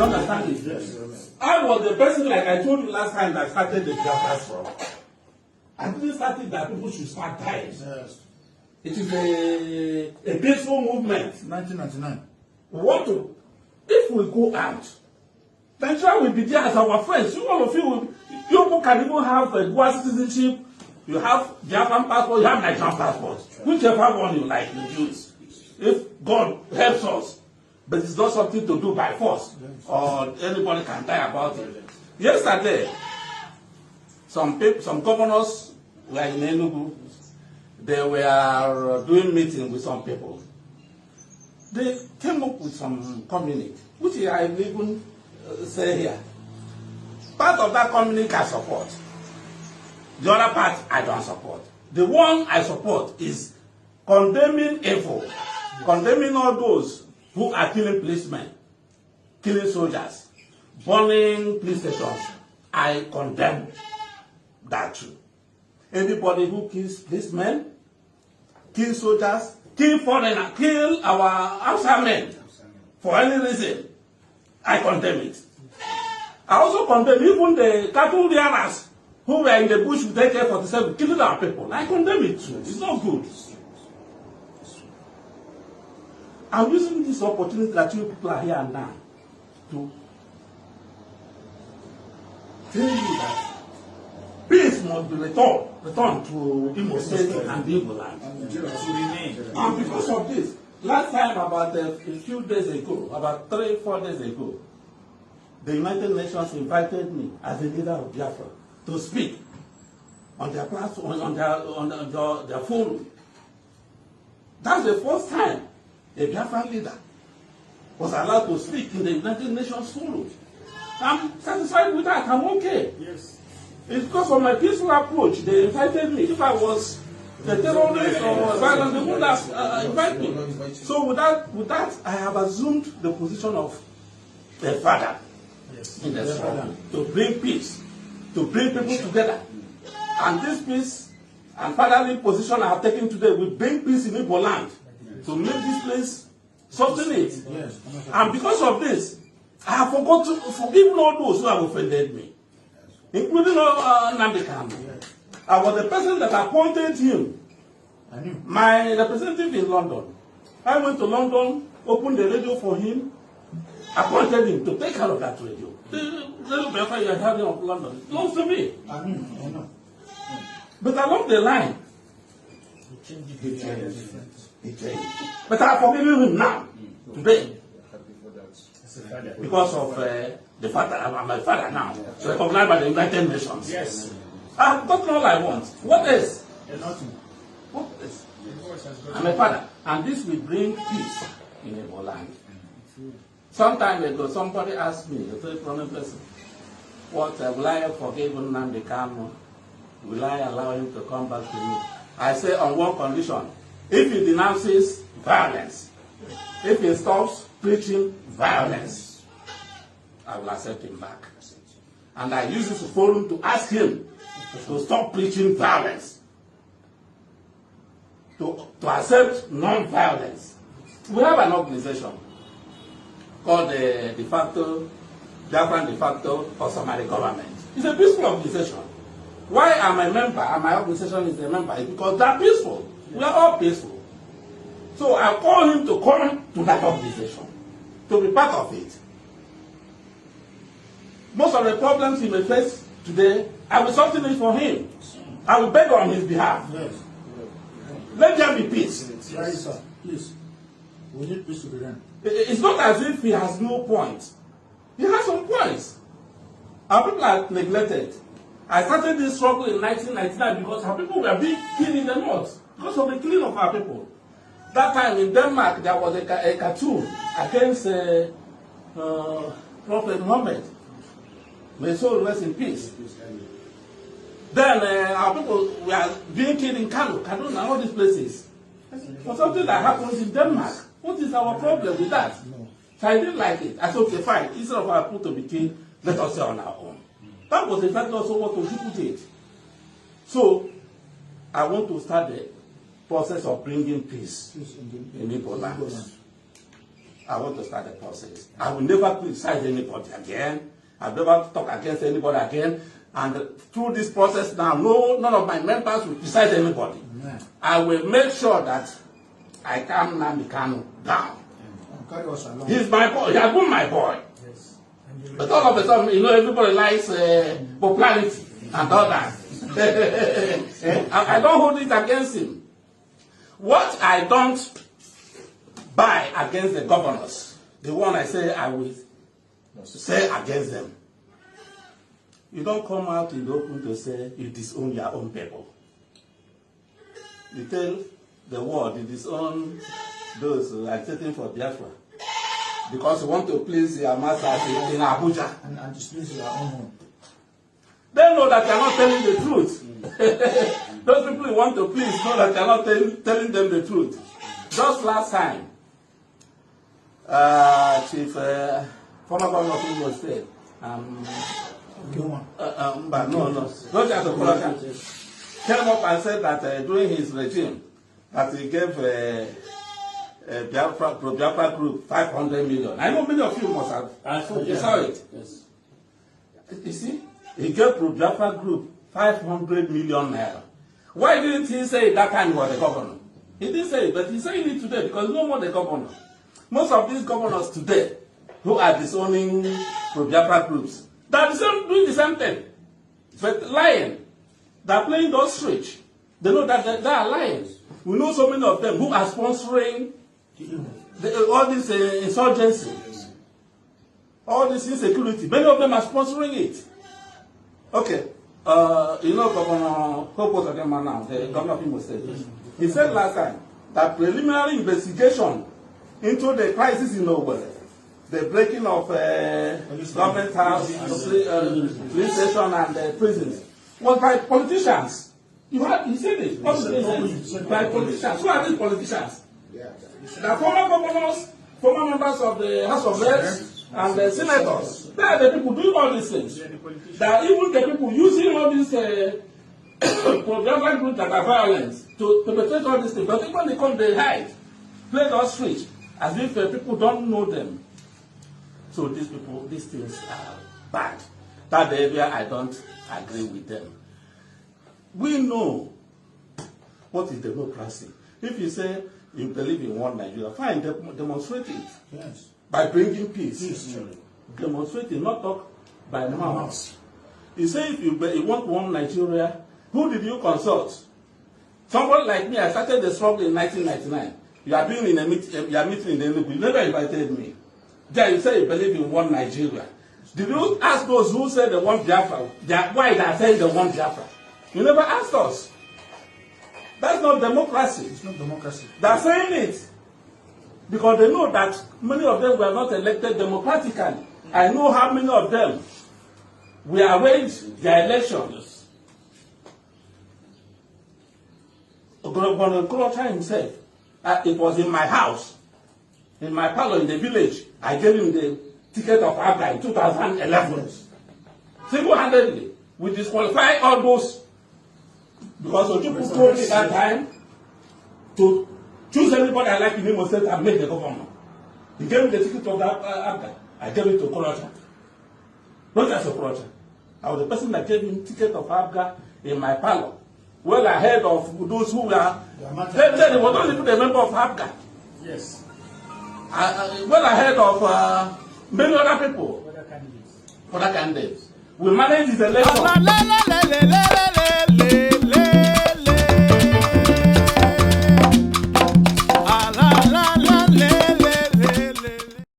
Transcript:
You understand it? Yes. I was the person, like I told you last time, that started the Biafra struggle. I didn't start it that people should start dying. Yes. It is a peaceful movement. 1999. We want to, if we go out, Nigeria will be there as our friends. You all of you people can even have a dual citizenship. You have Japan passport, you have Nigerian passport. Whichever one you like, you use. If God helps us. But it's not something to do by force. Or anybody can die about it. Yesterday, some governors were in Enugu. They were doing meeting with some people. They came up with some communique, which I even say here. Part of that communique I support. The other part I don't support. The one I support is condemning evil, condemning all those who are killing policemen, killing soldiers, burning police stations. I condemn that too. Anybody who kills policemen, kill soldiers, kill foreigners, kill our outside men for any reason, I condemn it. I also condemn even the cattle rearers who were in the bush with AK-47 killing our people. I condemn it too. It's not good. I'm using this opportunity that you people are here now to tell you that peace must be returned to Imo State and the Igbo land. And because of this, last time about a few days ago, about 3-4 days ago, the United Nations invited me as a leader of Biafra to speak on their platform, on their forum. That's the first time a Biafran leader was allowed to speak in the United Nations forum. I'm satisfied with that. I'm okay. Yes. It's because of my peaceful approach. They invited me. If I was the terrorist or violent, they would have invited me. So with that, I have assumed the position of a father in the struggle to bring peace, to bring people together. And this peace and fatherly position I have taken today will bring peace in Igbo land to make this place sustain it. Yes. And because of this, I have forgot to forgive all those who have offended me, including Nnamdi Kanu. I was the person that appointed him, my representative in London. I went to London, opened the radio for him, appointed him to take care of that radio. The radio Biafra you are having of London belongs to me. I know. But along the line, he changed. But I have forgiven him now, today, because of the father. I'm my father now, so recognized by the United Nations. Yes. I have gotten all I want. What else? Nothing. What else? I'm a father, and this will bring peace in Igbo land. Some time ago, somebody asked me, a very prominent person, what will I forgive Nnamdi Kanu? Will I allow him to come back to me? I say on one condition: if he denounces violence, if he stops preaching violence, I will accept him back. And I use this forum to ask him to stop preaching violence, to accept non-violence. We have an organization called the Biafran de facto for Somali government. It's a peaceful organization. Why am I a member and my organization is a member? It's because they're peaceful. We are all peaceful. So I call him to come to that organization, to be part of it. Most of the problems he may face today, I will solve it for him. I will beg on his behalf. Yes. Let there be peace. Right, sir. Please. We need peace to be done. It's not as if he has no points. He has some points. Our people are neglected. I started this struggle in 1999 because our people were being killed in the north because of the killing of our people. That time in Denmark, there was a cartoon against Prophet Muhammad. May his soul rest in peace. Then our people were being killed in Kaduna, and all these places. For something that happens in Denmark, what is our problem with that? So I didn't like it. I said, okay, fine. Instead of our people to be killed, let us stay on our own. That was exactly also what Ojukwu did. So I want to start the process of bringing peace in Igbo land. I want to start the process. I will never criticize anybody again. I'll never talk against anybody again. And through this process now, none of my members will criticize anybody. Amen. I will make sure that I calm Nnamdi Kanu down. Carry us along. He's my boy. He has been my boy. Yes. But all of a sudden, everybody likes popularity and all that. I don't hold it against him. What I don't buy against the governors, the one I say I will say against them, you don't come out in the open to say you disown your own people. You tell the world you disown those who are agitating for Biafra because you want to please your masters in Abuja. And displease your own home. They know that you are not telling the truth. Those people you want to please know that you are not telling them the truth. Just last time, Chief, former governor of Imo State, but no, not just a politician, came up and said that during his regime, that he gave Biafra group 500 million. I know many of you must have. You saw it. Yes. You see, he gave Biafra group 500 million naira. Why didn't he say it that time he was the governor? He didn't say it, but he's saying it today because no more the governor. Most of these governors today who are disowning Biafra groups, they are doing the same thing. But lying. They are playing those switch. They know that they are lying. We know so many of them who are sponsoring all this insurgency, all this insecurity. Many of them are sponsoring it. Okay, Governor Hope now, the governor of Imo State, he said last time that preliminary investigation into the crisis in Owerri, the breaking of government house, police station, and prisons, was by politicians. He said it. By politicians. Who are these politicians? The former governors, former members of the House of Reps, and the senators. They are the people doing all these things. They are even the people using all these pro-Biafra groups that are violent to perpetrate all these things. But when they come, they hide, play those switch, as if people don't know them. So these people, these things are bad. That area, I don't agree with them. We know what is democracy. If you say you believe in one Nigeria, fine, demonstrate it. Yes. By bringing peace. Yes. Demonstrate it, not talk by mouth. You say if you want one Nigeria, who did you consult? Somebody like me, I started the struggle in 1999. You are doing you are meeting in the Enugu. You never invited me. Then you say you believe in one Nigeria. Did you ask those who said they want Biafra? Why they are saying they want Biafra? You never asked us. That's not democracy. It's not democracy. They are saying it because they know that many of them were not elected democratically. I know how many of them we arranged their elections. Governor Okorocha himself, it was in my house, in my parlor in the village. I gave him the ticket of Abga in 2011. Single-handedly, we disqualify all those because Ojukwu told me that time to choose anybody I like in Imo State and make the governor. He gave me the ticket of that Abga. I gave it to Okorocha. Not just Okorocha. I was the person that gave him ticket of Abga in my parlor. Well ahead of those who were. They were not even a member of Abga. Yes. Well ahead of many other people. Other candidates. We managed his election.